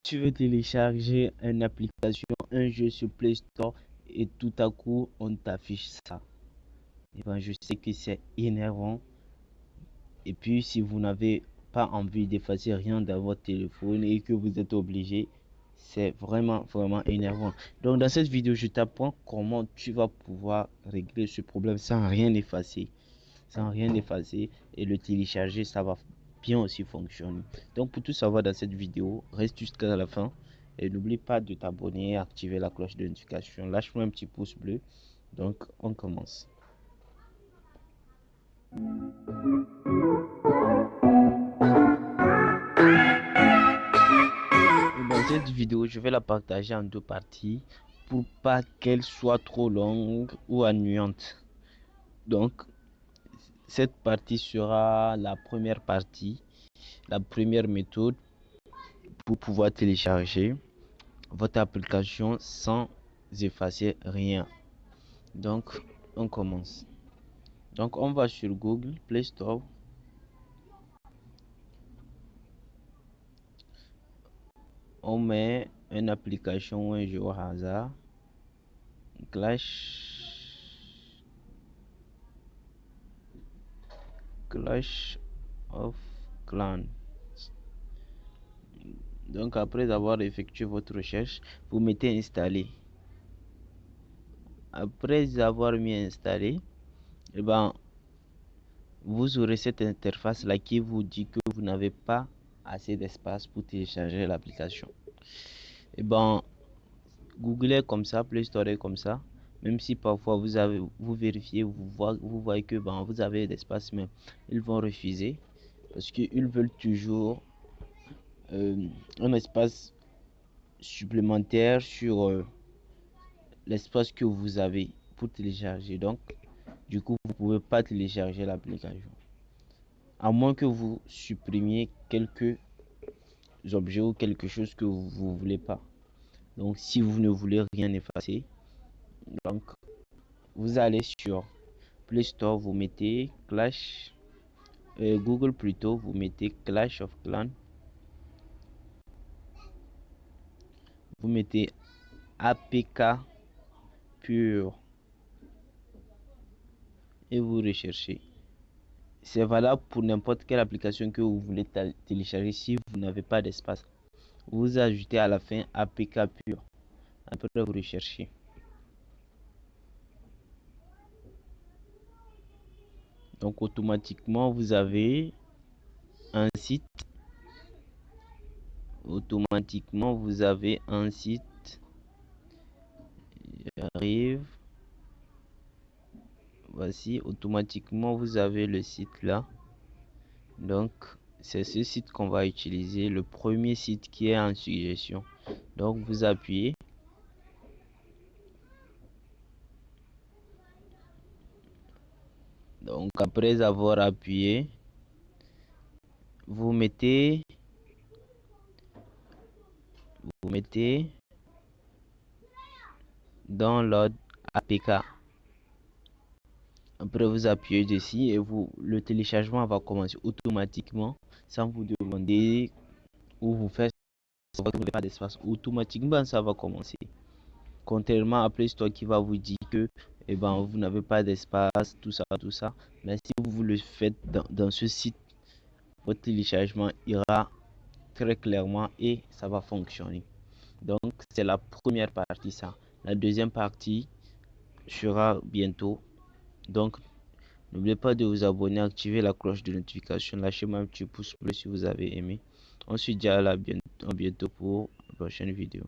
Tu veux télécharger une application, un jeu sur Play Store et tout à coup on t'affiche ça. Et ben, je sais que c'est énervant. Et puis si vous n'avez pas envie d'effacer rien dans votre téléphone et que vous êtes obligé, c'est vraiment énervant. Donc dans cette vidéo, je t'apprends comment tu vas pouvoir régler ce problème sans rien effacer. Sans rien effacer et le télécharger, ça va bien aussi fonctionner. Donc pour tout savoir dans cette vidéo, reste jusqu'à la fin et n'oublie pas de t'abonner et activer la cloche de notification. Lâche-moi un petit pouce bleu. Donc on commence. Dans cette vidéo, je vais la partager en deux parties pour pas qu'elle soit trop longue ou ennuyante. Donc cette partie sera la première partie, la première méthode pour pouvoir télécharger votre application sans effacer rien. Donc on commence. Donc on va sur Google Play Store. On met une application ou un jeu au hasard. Clash of Clans. Donc après avoir effectué votre recherche, vous mettez installer. Après avoir mis installé, et ben vous aurez cette interface là qui vous dit que vous n'avez pas assez d'espace pour télécharger l'application. Et ben Google est comme ça, Play Store est comme ça. Même si parfois vous vérifiez, vous voyez que ben, vous avez d'espace, mais ils vont refuser parce qu'ils veulent toujours un espace supplémentaire sur l'espace que vous avez pour télécharger. Donc, du coup, vous pouvez pas télécharger l'application. À moins que vous supprimiez quelques objets ou quelque chose que vous voulez pas. Donc, si vous ne voulez rien effacer, donc vous allez sur Play Store, vous mettez Google plutôt, vous mettez Clash of Clans, vous mettez APK pur et vous recherchez. C'est valable pour n'importe quelle application que vous voulez télécharger si vous n'avez pas d'espace. Vous ajoutez à la fin APK pur. Après vous recherchez. Donc automatiquement vous avez un site. Automatiquement vous avez un site. J'arrive. Voici, automatiquement vous avez le site là. Donc c'est ce site qu'on va utiliser, le premier site qui est en suggestion. Donc vous appuyez. Donc après avoir appuyé, vous mettez download APK. Après vous appuyez dessus et le téléchargement va commencer automatiquement sans vous demander où vous faites savoir que vous n'avez pas d'espace. Automatiquement ça va commencer. Contrairement à Play Store qui va vous dire que vous n'avez pas d'espace, tout ça. Mais si vous le faites dans ce site, votre téléchargement ira très clairement et ça va fonctionner. Donc c'est la première partie ça. La deuxième partie sera bientôt. Donc n'oubliez pas de vous abonner, activer la cloche de notification, lâchez-moi un petit pouce bleu si vous avez aimé. On se dit à bientôt pour la prochaine vidéo.